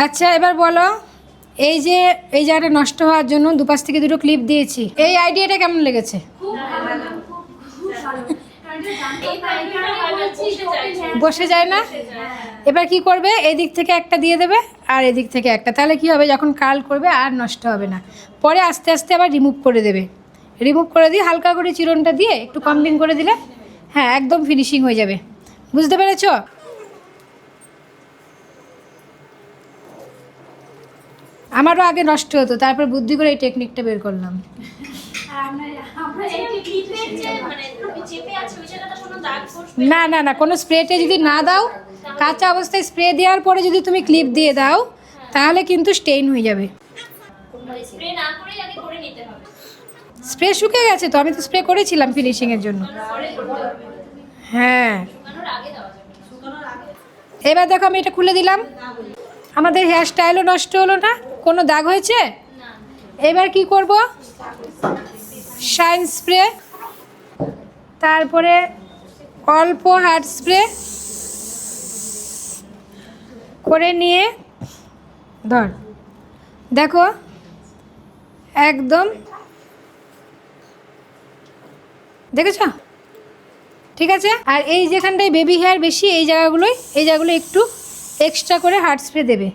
আচ্ছা এবার বলো, এই যে এই জায়গাটা নষ্ট হওয়ার জন্য দুপাশ থেকে দুটো ক্লিপ দিয়েছি, এই আইডিয়াটা কেমন লেগেছে? বসে যায় না? এবার কি করবে, এদিক থেকে একটা দিয়ে দেবে আর এদিক থেকে একটা, তাহলে কি হবে, যখন কার্ল করবে আর নষ্ট হবে না। পরে আস্তে আস্তে আবার রিমুভ করে দেবে, রিমুভ করে দিয়ে হালকা করে চিরনটা দিয়ে একটু কম্বিং করে দিলে হ্যাঁ একদম ফিনিশিং হয়ে যাবে। বুঝতে পেরেছো? আমারও আগে নষ্ট হতো, তারপর বুদ্ধি করে এই টেকনিকটা বের করলাম। না না না, কোনো স্প্রেতে যদি না দাও, কাঁচা অবস্থায় স্প্রে দেওয়ার পরে যদি তুমি ক্লিপ দিয়ে দাও তাহলে কিন্তু স্টেইন হয়ে যাবে। স্প্রে শুকিয়ে গেছে তো, আমি তো স্প্রে করেছিলাম ফিনিশিংয়ের জন্য। হ্যাঁ এবার দেখো আমি এটা খুলে দিলাম, আমাদের হেয়ার স্টাইলও নষ্ট হলো না, কোনো দাগ হয়েছে। এবার কি করব, শাইন স্প্রে, তারপরে অল্প হার্ড স্প্রে করে নিয়ে ধর, দেখো একদম দেখেছ? ঠিক আছে। আর এই যেখানটায় বেবি হেয়ার বেশি, এই জায়গাগুলো একটু এক্সট্রা করে হার্ড স্প্রে দেবে।